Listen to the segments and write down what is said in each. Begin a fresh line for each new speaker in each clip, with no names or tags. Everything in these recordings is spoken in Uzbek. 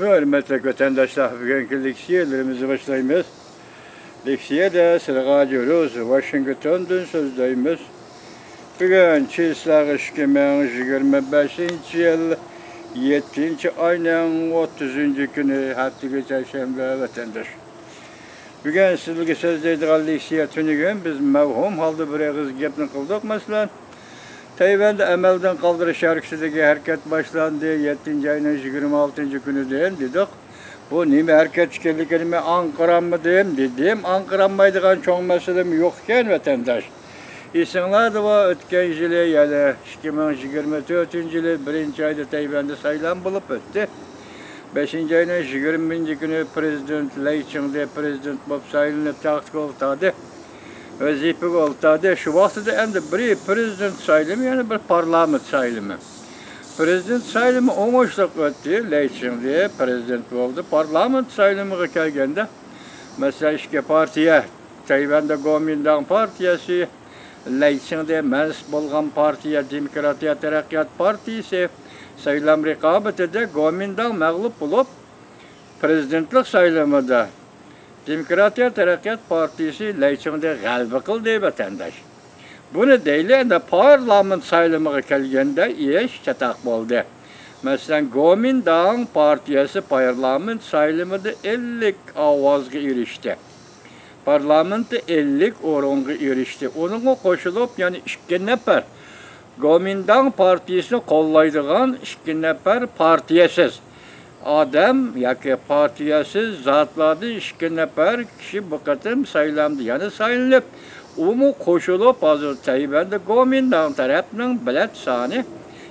Hürmetli vatandaşlar, bugünkü leksiyelerimizi başlayımız. Leksiyede sırğa diyoruz, Washington'dan sözdeyimiz. Bugün çizgiler 2025 yıl 7. ayının 30. günü haftaki çarşamba vatandaş. Bugün sizlere sözdeydiği leksiye tünügün biz mevhum halde bir ağız gepini kıldık mesela. Tayvan'da emelden kaldırış şarkısındaki hareket başlandı 7. ayının 26. günü diyeyim dedik. Bu nime hareket çıkardıklarımı Ankara mı diyeyim dedim. Ankara mıydıgan çoğun meselem yokken vatandaş. İsimler de var ötken yılı yani 2024 yılı 1. ayda Tayvan'da sayılan bulup öttü. 5. ayının 20. günü Prezident Lei Ching-de Prezident Bob sayılınıp taktik oltadı. Vazife oltadı. Şu vaxtda hem de bir prezident sayılımı yani bir parlament sayılımı. Prezident sayılımı oңoşluk öttü. Lei Ching-de prezident oldu. Parlament sayılımı kelgende mesela işke partiye Tayvan'da Kuomintang partiyasi Lei Ching-de mensup bolgan partiye Demokratiya Taraqqiyat partisi sayılam rekabetinde Kuomintang mağlup bulup prezidentlik sayılımında Demokratiya Taraqqiyat partisi Lei Ching-de galba kıldı vatandaş. Bunu değil de parlament sayılımı kelgende iş çatak oldu. Mesela Kuomintang partiyası parlament sayılımında 50 avazga erişti. Parlamentte 50 oranга erişti. Onun koşulup yani 2 nefer Kuomintang partisini kollaydıgan 2 nefer partiyasiz adam yoki partiyasiz zatlardı 2 nefer kişi bu kadar sayılandı. Yani sayılıp umu koşulup hazır Tayvan'da Kuomintang tarafının bilet sani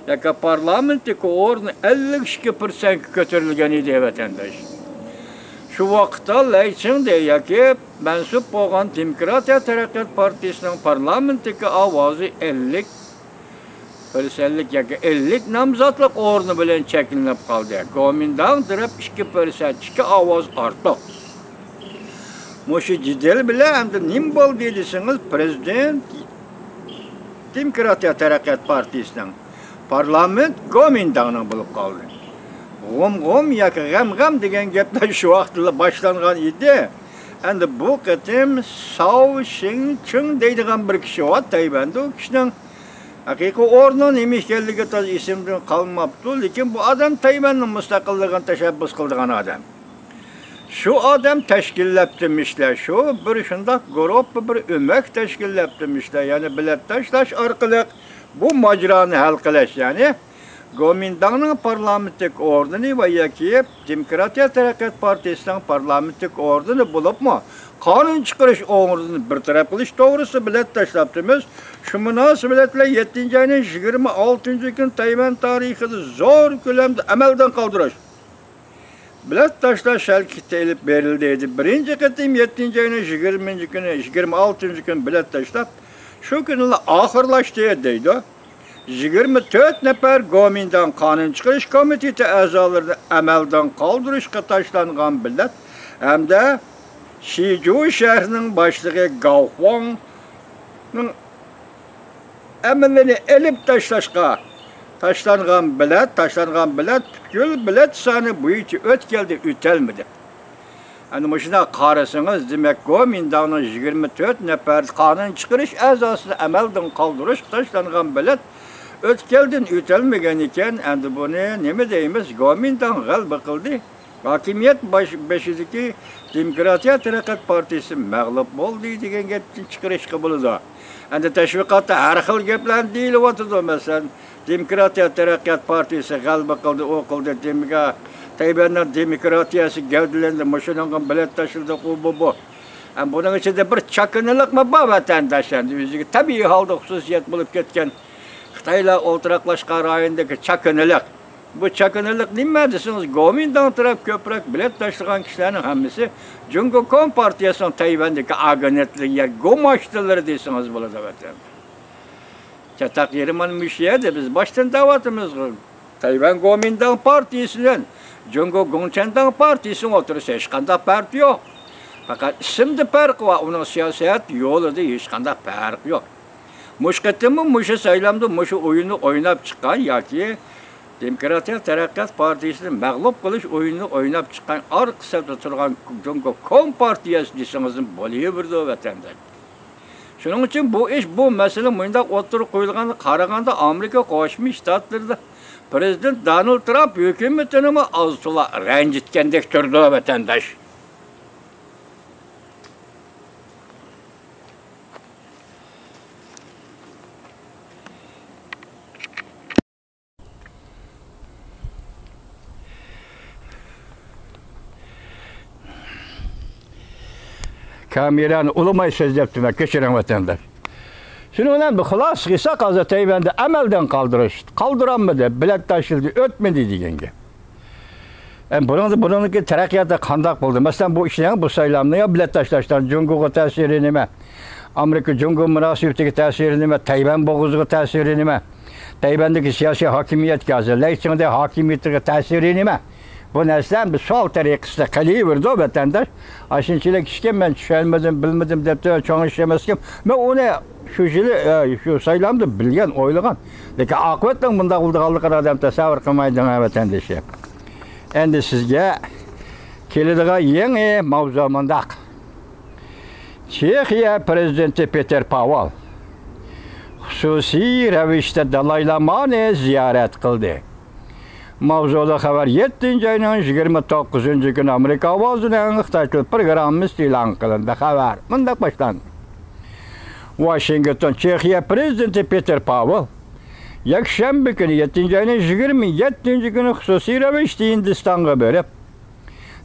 yoki parlamentdeki ornu 52% kötürülgen idi vatandaş. Şu vaqtda Lei Ching-de yoki mensup bolgan Demokratiya Taraqqiyat partisinin parlamentdeki avazı 50 %lik yoki 50 namzatlık ornu bilen çekilinip kaldı. Kuomintang taraf 2%, 2 avaz artıq. Muşu jidel bilen hem de nim boldu desiniz prezident Demokratiya Taraqqiyat partisinin parlament Kuomintang'ın bulup kaldı. Gom yoki gam degan gaplar şu vaqtda başlangan edi. Endi bu qatim Sao Shing-ching deydigan bir kishi var Tayvanda. O kishining haqiqiy o'rni nima ekanligi to'g'ri esimdan qolmabdi, lekin bu odam Tayvanning mustaqilligini tashabbus qilgan odam. Şu adam tashkillab demişler, şu bir shundoq guruh bir ömak tashkillab demişler. Yani bilet tashlash orqali bu mojaroni hal qilish, yani Kuomintang'ın parlamentlik ordunu ve yoki Demokratiya Taraqqiyat partisining parlamentlik ordunu bulup mu qonun chiqarish ordunu bir taraf qilish to'g'risi bilet tashlabdimiz. Shu munosabat bilan 7. ayning 26. gün Tayvan tarixida zo'r ko'lamda amaldan qoldirish bilet tashlash sharkiti elib berildi edi. Birinchi qatim 7. ayning 20. günü 26. gün bilet tashlab shu kunlar oxirlashdi deydi. 24 nefer Kuomintang qonun chiqarish komiteti a'zolarini amaldan qoldirishga tashlangan bilet hamda Shizhou shahrining boshlig'i Gao Huang'ning amalini elib tashlashga tashlangan bilet butkul bilet soni bo'yicha o'tkeldi, o'talmadi. Ana shuna qarasangiz, demak Kuomintangning 24 nefer qonun chiqarish a'zosini amaldan qoldirish tashlangan bilet o'tkeldan o'talmagan ekan. Endi buni nima deymiz? Kuomintang g'alaba qildi. Hokimiyat beshidagi Demokratiya Taraqqiyat partisi mag'lub bo'ldi degan gapni chiqarishga bo'ladi. Endi tashviqotda har xil gaplar deyilyapti. Masalan, Demokratiya Taraqqiyat partisi g'alaba qildi, o qildi, demak Tayvanning demokratiyasi gavdalandi, mashinaga bilet tashildi, bu. Buning ichida bir chakinilikmi bor vatandoshlarning o'ziga tabiiy holda xususiyat bo'lib ketgan Xitoylar o'ltiraqlashgan rayondagi chakinilik. Bu chakinilik nima desiniz? Kuomintang taraf ko'proq bilet tashlagan kishilarning hammasi Jungo partiyasining Tayvandagi agentligiga go'mashdilar desiniz bo'ladi vatan. Çatak yeriman müşiyede biz baştan davatımız Tayvan Kuomintang partisinden Jungo Gongchantang partisinin oturuşu hiç kanda parti yok. Fakat isimde fark var, onun siyaset yolu da hiç kanda fark yok. Muşkatımı muşu saylamda muşu oyunu oynap çıkan ya ki Demokratik Taraqqiyot Partiyasini mag'lub qilish o'yinini o'ynab chiqqan orqasida turgan Jungo Kompartiyasi desingizim bo'laverdi vatandaş. Shuning uchun bu ish bu masala mundaq o'tirib qo'yilganda qaraganda Amerika Qo'shma Shtatlarida Prezident Donald Trump hukumatini azsula ranjitgandek turdi vatandaş. Kamerani ulamay so'zlayaptiman, kechiring vatandaş. Shuning bilan bu xolos qilsa qozi Tayvanda amaldan qoldiramadi, bilat tashildi, o'tmadi deganga. Buningki taraqqiyotda qandoq bo'ldi? Masalan, bu ishlarni bu saylamni yo bilat tashlashdan Jungoga ta'siri nima? Amerika Jungo munosabatiga ta'siri nima? Tayvan bo'g'uziga ta'siri nima? Tayvandagi siyosiy hokimiyatga, Laychingda hokimiyatga ta'siri nima? Bu narsalar bir savol tariqasida qilaverdi vatandaş. Ashunchalik ishga men tushunmadim, bilmadim deb cho'ng'ishamaskim. Men uni shu saylamda bilgan, o'ylagan. Lekin oqibatdan bunda qildiganlikni odam tasavvur qilmaydi vatandaş. Endi sizga keladigan yangi mavzu mundaq. Chexiya prezidenti Peter Pavel xususiy ravishda Dalay Lamani ziyorat qildi. Mavzuda xabar 7-oyning 29-kuni Amerika ovozining Xitoy programmasi e'lon qilindi. Xabar bundaq boshlandi. Washington Chexiya prezidenti Peter Pavel yakshanba kuni 7-oyning 27-kuni xususiy ravishda Hindistonga borib,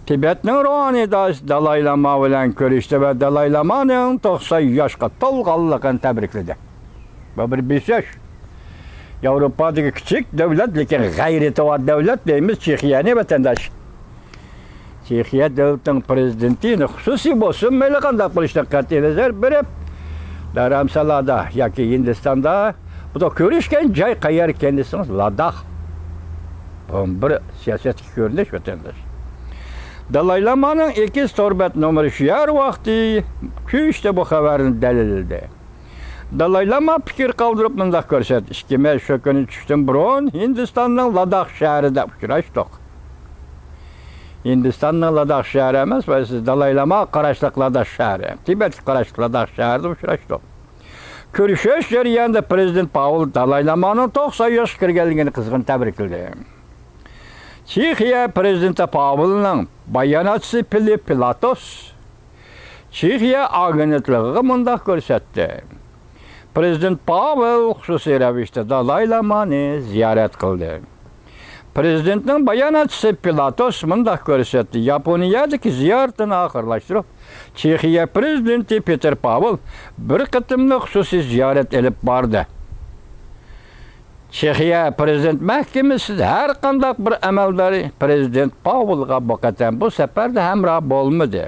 Tibetning ruhoniy Dalay Lama bilan ko'rishdi va Dalay Lamaning 90 yoshga to'lganligini tabrikladi. Bu bir 5 yosh. Yevropadagi kichik davlat, lekin g'ayritovar davlat deymiz Chexiyani vatandaş. Chexiya davlatining prezidentini xususiy bo'lsin, mayli qanday qilishdan qat'iy nazar berib, Dharamsalada yoki Hindistonda bu da ko'rishgan joy qayer ekan desangiz, Ladakh. Bu bir siyosiy ko'rinish vatandaş. Dalay Lama'ning ekiz torbat nomeri shiar vaqti kuyishda bu xabarni dalildi. Dalay Lama fikir qoldirib mundaq ko'rsatdi. 2 may shu kuni tushdan burun Hindistonning Ladakh shahrida uchrashdik. Hindistonning Ladakh shahri emas, balki Dalay Lama qarashliq Ladakh shahri, Tibet qarashliq Ladakh shahrida uchrashdik. Ko'rishish jarayonida prezident Pavel Dalay Lamaning 90 yoshga kirganligini qizg'in tabrikladi. Chexiya prezidenti Pavelning bayonotchisi Filip Pilatos Chexiya agentligiga mundaq ko'rsatdi. Prezident Pavel xususiy ravishda Dalay Lamani ziyorat qildi. Prezidentning bayonotchisi Pilatos mundaq ko'rsatdi. Yaponiyadagi ziyoratini oxirlashtirib, Chexiya prezidenti Peter Pavel bir qatimli xususiy ziyorat olib bordi. Chexiya prezident mahkamasida har qanday bir amaldori prezident Pavelga boqatan bu safarda hamroh bo'lmadi.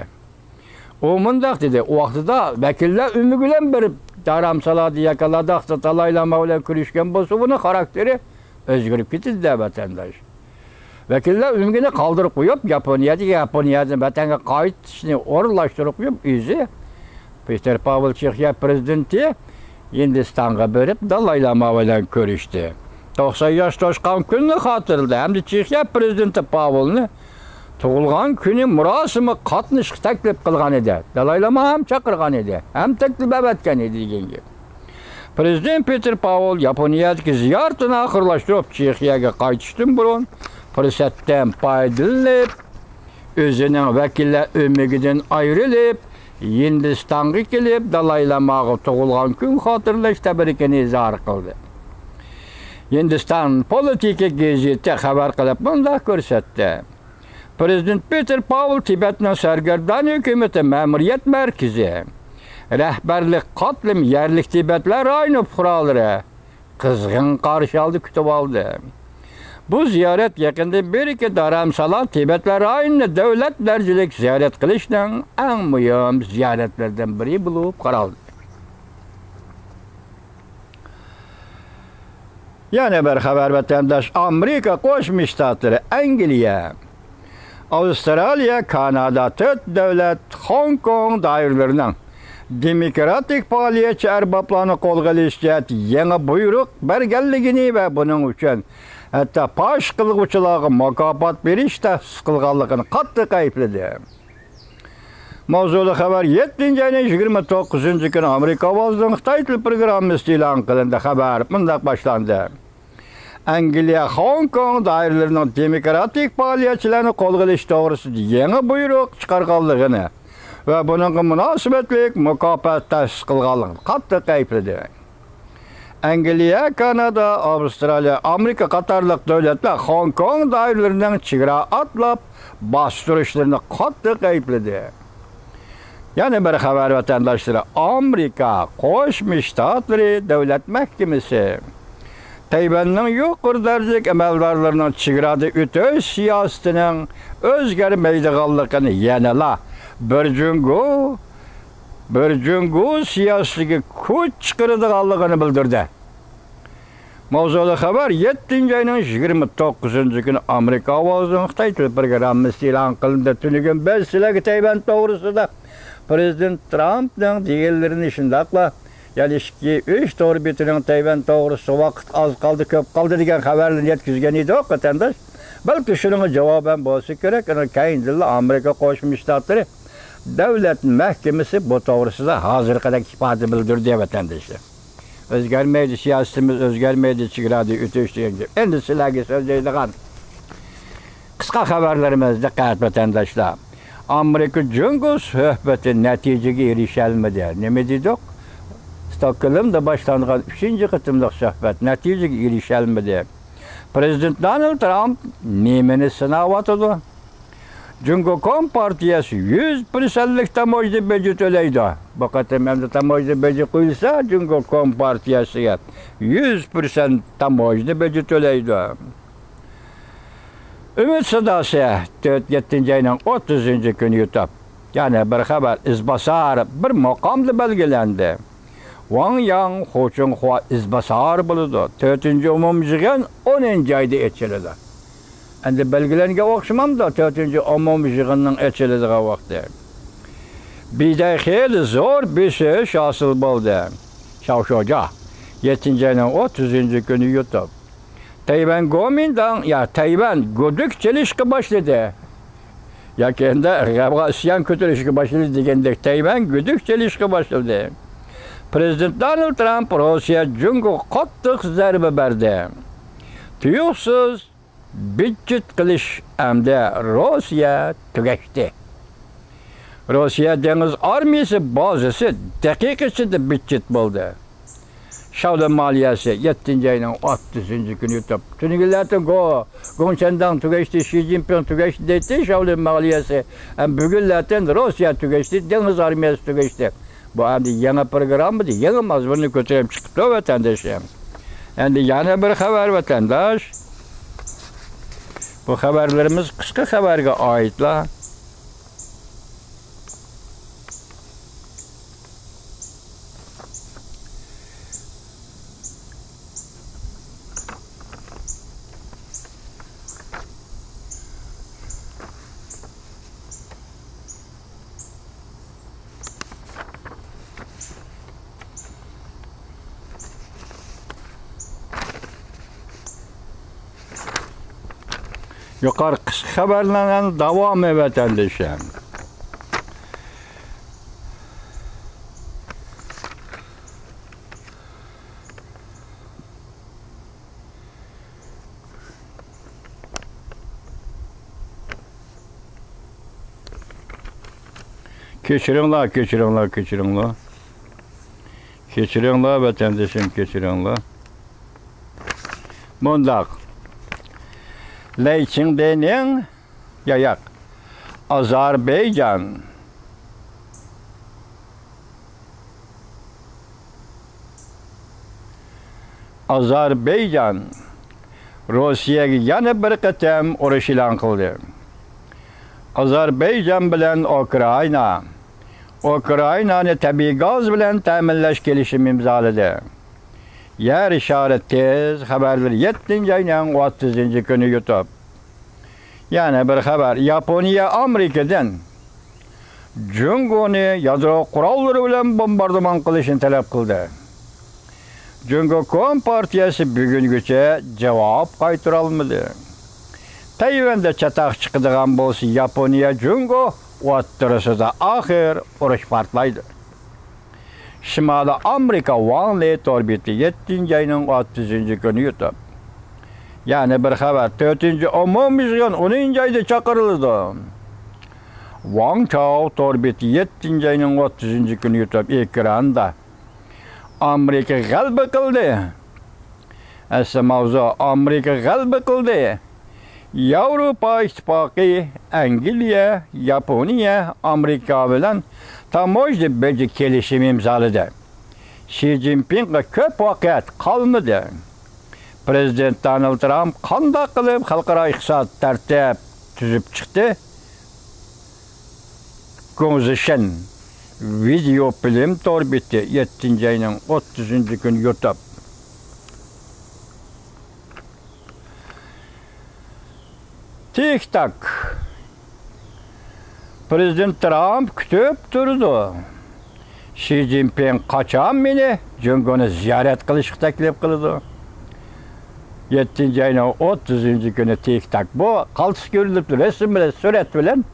U mundaq dedi, o vaqtida vakillar umi bilan berib Dharamsalada Ladakda Dalay Lama bilan ko'rishgan bo'lsa, buni xarakteri o'zgarib ketdi vatandaş. Vakillar umini qoldirib qo'yib, Yaponiyadan vatanga qaytishni o'rinlashtirib qo'yib, o'zi Peter Pavel Chexiya prezidenti Hindistonga borib Dalay Lama bilan ko'rishdi. 90 yosh to'shqan kunni xotirladi. Hamda Chexiya prezidenti Pavelni tug'ilgan kuni murosimi qatnashga taklif qilgan edi. Dalay Lama ham chaqirgan edi. Ham taklif etgan edi deganga. Prezident Peter Pavel Yaponiyadagi ziyoratini oxirlashtirib, Chexiyaga qaytishdan burun fursatdan foydalanib, o'zining vakillar umigidan ayrilib, Hindistonga kelib, Dalay Lamaga tug'ilgan kun xotirlash tabrikini izhor qildi. Hindiston politika gazeti xabar qilib bunday ko'rsatdi. Prezident Peter Pavel Tibetning sargardon hukumati ma'muriyat markazi, rahbarlik qatlim yerlik Tibetlar rayoni fuqarolari qizg'in qarshi oldi, kutib oldi. Bu ziyorat yaqinda bir-iki Dharamsala Tibetlar rayonini davlat darajalik ziyorat qilishning eng muhim ziyoratlardan biri bo'lib qaraldi. Yana bir xabar vatandaş, Amerika Qo'shma Shtatlari, Angliya, Avstraliya, Kanada, 4 davlat Hong Kong doiralarining demokratik faoliyatchi arboblarni qo'lga olishga yangi buyruq berganligini va buning uchun Hatta paş qilguvchilarga mukofot berish ta'sis qilganligini qattiq aybladi. Mavzuli xabar 7-oyning 29-kuni Amerika ovozining Xitoy til programmasi e'lon qilindi. Xabar bunday boshlandi. Angliya Hong Kong doiralarining demokratik faoliyatchilarni qo'lga olish to'g'risida yangi buyruq chiqarganligini va buningga munosabatli mukofot ta'sis qilganligini qattiq aybladi. Angliya, Kanada, Avstraliya, Amerika qatorliq davlatlar Hong Kong doiralarining chegara atlab bostirishlarni qattiq aybladi. Yana bir xabar vatandoshlar, Amerika Qo'shma Shtatlari davlat mahkamasi Tayvanning yuqori darajadagi amaldorlarining chegarada o'tish siyosatining o'zgarmaydiganligini yanala bir jungo siyosatiga kuch chiqaradiganligini bildirdi. Mavzuli xabar 7-oyning 29-kuni Amerika ovozining Xitoy til programmasi e'lon qilindi. Tunugun biz sizlarga Tayvan to'g'risida Prezident Trumpning deganlarini shundaqla yani 2-3 orbitining Tayvan to'g'risida vaqt az qoldi, ko'p qoldi degan xabarlarni yetkazgan edi vatandosh. Balki shuning javoban bo'lsa kerak, keyinda Amerika Qo'shma Shtatlari davlat mahkamasi bu to'g'risida hozirgidek ifoda bildirdi vatandoshlar. O'zgarmaydi siyosatimiz, o'zgarmaydi chegarada o'tish degan. Endi sizlarga so'zlaydigan qisqa xabarlarimiz diqqat vatandoshlar. Amerika jungo suhbati natijaga erishalmadi. Nima dedik? Stokgolmda boshlangan 3-qitimliq suhbat natijaga erishalmadi. Prezident Donald Trump nimani sinayotdi? Jungo Kompartiyasi 100%lik tamojda beji to'laydi. Bu qatam hamda tamojda beji qo'yilsa, Jungo Kompartiyasiga 100% tamojda beji to'laydi. Ümit Sadosi 7-oyning 30-kuni YouTube. Yani bir xabar izbasar bir maqomda belgilandi. Wang Yang Hochunhua izbasar bo'ladi. 4-umumiy yig'in 10-oyda o'tkaziladi. Endi belgilangan o'xshamamda 4-umumiy yig'inning o'tkaziladigan vaqti. Biday xeyli zo'r beshish hosil bo'ldi. Shawshoja 7-oyning 30-kuni YouTube. Tayvan Gomindan ya Tayvan güdük çelişki başladı. Ya kendi isyan kötülüşki başladı degende Tayvan güdük çelişki başladı. Prezident Donald Trump Rusya jungo qattiq zarba berdi. Tuyuqsiz bitchit qilish hamda Rusya tugashdi. Rusya dengiz armiyasi bazasi daqiqa ichida bitchit bo'ldi. Şavlan maliyesi 7-oyning 30-kuni YouTube. Tunugilatin Gongchandan tugashdi, Xi Jinping tugashdi deydi, Şavlan maliyesi. Bugunlatin Rusya tugashdi, dengiz armiyasi tugashdi. Bu endi yangi programma, yangi mazmunni ko'tarib chiqibdi vatandoshim. Endi yana bir xabar vatandosh. Bu xabarlarimiz qisqa xabarga oidlar. Yuqori qisqa xabarlarning davomi vatandoshim. Kechiringlar vatandoshim, kechiringlar. Mundaq Leyçinde'nin yayak Azerbaycan Rusya'ga yana bir qatam urush e'lon qildi. Azerbaycan bilan Ukrainani tabiiy gaz bilan ta'minlash kelishimi imzoladi. Yer işaret tez xabarlar 7-oyning 30-kuni YouTube. Yani bir xabar Yaponiya Amerikadan Jungoni yadro qurollari bilan bombardimon qilishni talab qildi. Cungo Kompartiyasi bugüngacha javob qaytara olmadi. Tayvanda chataq chiqadigan bo'lsa, Yaponiya Cungo o'rtasida axir urush portlaydi. Shimoliy Amerika Wanlet orbiti 7-ayning 30-kuni yutib. Yani bir xabar 4-umumiy 10-ayda chaqirildi. Wang Chao orbiti 7-ayning 30-kuni yutib ekranda Amerika g'alaba qildi. Asli mavzu Amerika g'alaba qildi. Yevropa ittifoqi Angliya, Yaponiya, Amerika bilan tamoyil bo'yicha kelishim imzoladi. Xi Jinpingga ko'p vaqt qolmadi. Prezident Donald Trump qanday qilib xalqaro iqtisod tartib tuzib chiqdi? Gongzishan video film orbiti 7-ayning 30-kuni yutib. Tik-tak. Prezident Trump kutib turdi. Xi Jinping qachon meni Cungoni ziyorat qilishga taklif qildi. 7-ayning 30-kuni tik-tak. Bu qaltis ko'rilibdi, rasm bilan, surat bilan.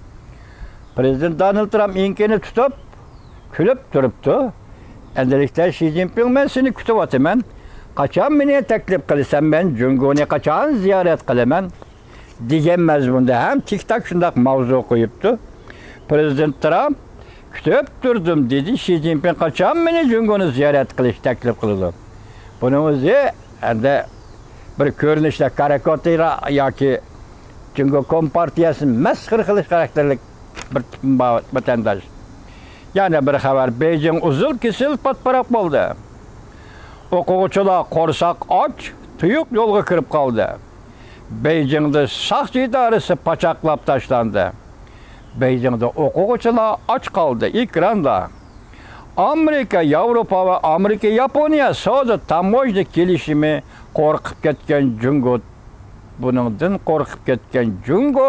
Prezident Donald Trump inkini tutib, kulib turibdi. Endilikda Xi Jinping men seni kutib o'taman. Qachon meni taklif qilsam men Cungoni qachon ziyorat qilaman degan mazmunda ham tik-tak shundaq mavzu qo'yibdi. Prezident Trump kutib turdim dedi. Xi Jinping qachon meni Cungoni ziyorat qilish taklif qildi. Buning o'zi endi bir ko'rinishda karikatura yoki Cungo Kompartiyasini masxir qilish xarakterlik bir vatandosh. Yana bir xabar, Beijing uzil-kesil patparaq bo'ldi. O'quvchilar qo'rsoq och, tuyuq yo'lga kirib qoldi. Beijingda soqchi idorasi pachaqlab tashlandi. Beijingda o'quvchilar och qoldi. Ekranda Amerika, Yevropa va Amerika, Yaponiya savdo tamoyil kelishimi qo'rqib ketgan Cungo, buningdan qo'rqib ketgan Cungo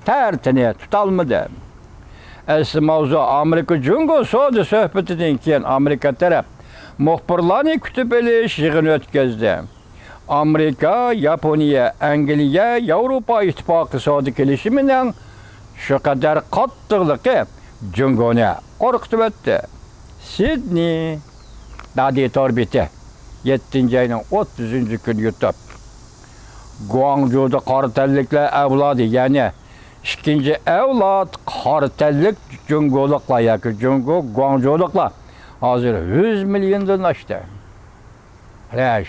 tartini tutolmadi. Asli mavzu Amerika Cungo savdo suhbatidan keyin Amerika taraf muxbirlarni kutib olish yig'ini o'tkazdi. Amerika, Yaponiya, Angliya, Yevropa ittifoqi savdo kelishimidan shu qadar qattiqligi Cungoni qo'rqitib o'tdi. Sydney Dadi orbiti 7-ayning 30-kuni yutib. Guangzhouda qoritalliklar avlodi, ya'ni ikkinchi avlod qoritallik Cungoliklar yoki Cungo Guangzhouliklar hozir 100 milliondan oshdi.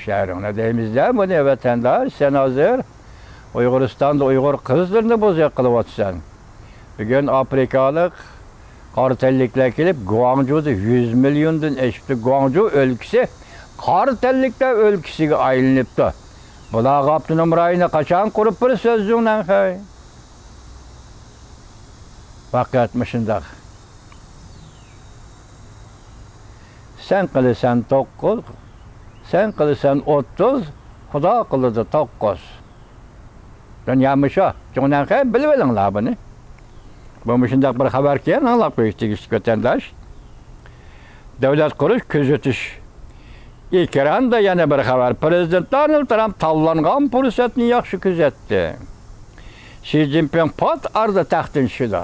Şehrin deyimizde bu ne vatandaş, sen hozir Uyg'uristonda Uyg'ur qizlarini bo'zaq qilib o'tsan. Bugun Afrikalik qoritalliklar kelib Guangzhouda 100 milliondan oshdi. Guangzhou o'lkasi qoritalliklar o'lkasiga aylanibdi. Bular Abdunum rayoni qachon qurib bir so'zingdan hay. Faqat shundoq. Sen qilsan 9, sen qilsan 30, Xudo qiladi 9. Dunyomi shu. Shundan hay bilib olinglar buni. Bu shundoq bir xabar kelgan, anglab qo'yishdik vatandosh. Davlat qurish, kuzatish. Ekranda yana bir xabar. Prezident Donald Trump tanlangan fursatni yaxshi kuzatdi. Xi Jinping pat arda taxtdan tushdi.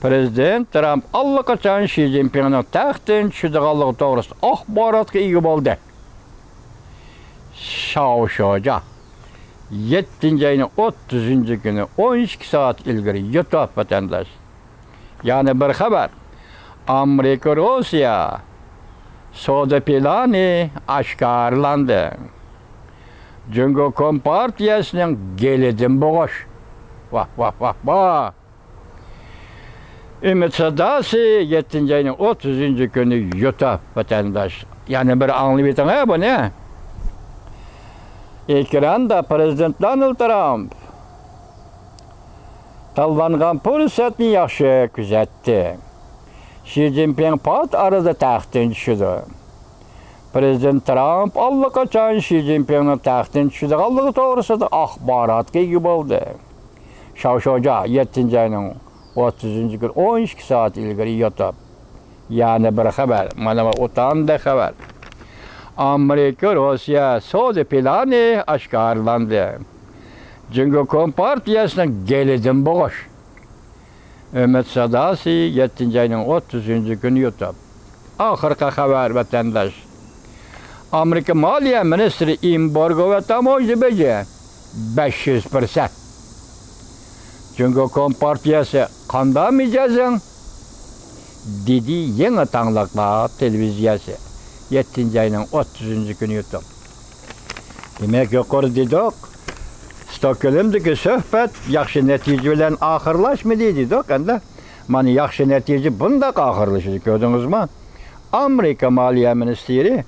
Prezident Trump allaqachon Xi Jinpingning taxtdan tushdiganligi to'g'risida axborotga ega bo'ldi. Shov-shovja 7-ayning 30-kuni 12 soat ilgari YouTube vatandosh. Yani bir xabar. Amerika Rossiya savdo plani oshkorlandi. Cungo Kompartiyasining gelidin bo'g'ish. Vah vah vah vah. Ümit sadasi 7-ayning 30-kuni YouTube vatandosh. Yani bir anlayıp ha bu ne? Ekranda Prezident Donald Trump tanlangan fursatni yaxshi kuzatdi. Xi Jinping pat arada taxtdan tushdi. Prezident Trump allaqachon Xi Jinpingning taxtdan tushdiganligi to'g'risida axborotga ega bo'ldi. Shov-shovja 7-ayning 30-kuni 12 soat ilgari YouTube. Yani bir xabar, mana bu o'tanda xabar. Amerika Rusya savdo planı oshkorlandi. Jungo Kompartiyasining gelidan bo'g'ish. Ümit Sadasi 7 ayning 30 kuni YouTube. Oxirgi xabar vatandaş. Amerika Moliya Ministri embargo va tamoyilga 500%. Jungo Kompartiyasi qanday mijozing? Dedi Yangi Tangliklar televiziyasi 7 ayning 30 kuni YouTube. Demek yuqori dedik. Stockholmdagi suhbat yaxshi natija bilan oxirlashmadi dedik endi. Mana yaxshi natija bundaq oxirlashdi, ko'rdingizmi? Amerika Moliya Ministri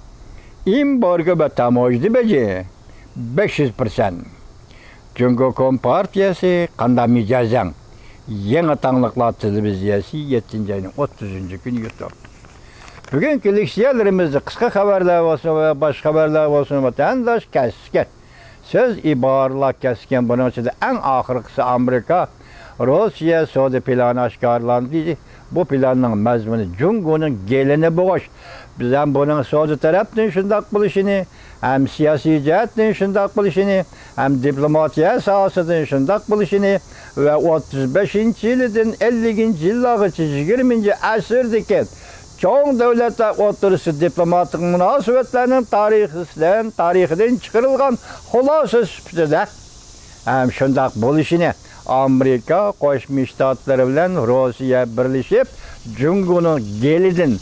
embargo va tamoyilga 500%. Jungo Kompartiyasi qanday mijozing? Yangi Tangliklar televiziyasi 7 ayning 30 kuni YouTube. Bugungi leksiyalarimizda qisqa xabarlar bo'lsin va boshqa xabarlar bo'lsin vatandosh kasket. Söz ibarlar kesken bunun için de en ahırkısı Amerika, Rusya savdo planı oshkorlandi. Bu planın mazmuni Jungo'nun gelini bo'g'ish. Biz ham bunun savdo tarafdan shundoq bo'lishini, hem siyosiy jihatdan shundoq bo'lishini, hem diplomatiya sohasidan shundoq bo'lishini ve 35-yildan 50-yillargacha 20-asrdagi çoğun devletler oturusu diplomatik münasebetlerinin tarihinden çıkarılgan hulası süpüdüler. Hem şundak buluşunu Amerika, Koşmuş Ştatları bilen Rusya birleşip Jungo'nun gelidin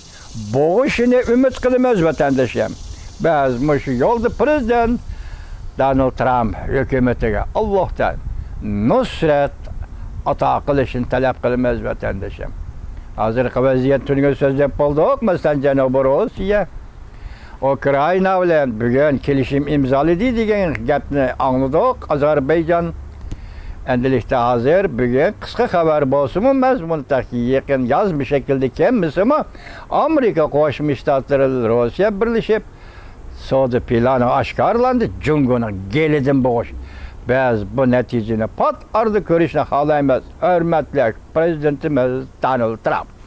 boğuşunu ümit kılmaz vatandaşım. Biz şu yolda Prezident Donald Trump hükümetine Allah'tan nusret ata kılışını talep kılmaz vatandaşım. Hazırki vaziyet türünü sözlep bulduk. Mesela Cenab-ı Rusya, Ukrayna bilen bugün kelişim imzaladı degan gapni anladık. Azerbaycan endilikte hazır bugün kısa haber bolsunmu mazmundaki yakın yaz bir şekilde kemmisi Amerika Koşmuş Ştatları Rusya birleşip savdo planı oshkorlandi. Jungo'nun gelidin bo'g'ish. Biz bu neticeni pat ardı görüşüne halayımız. Hürmetli Prezidentimiz Donald Trump.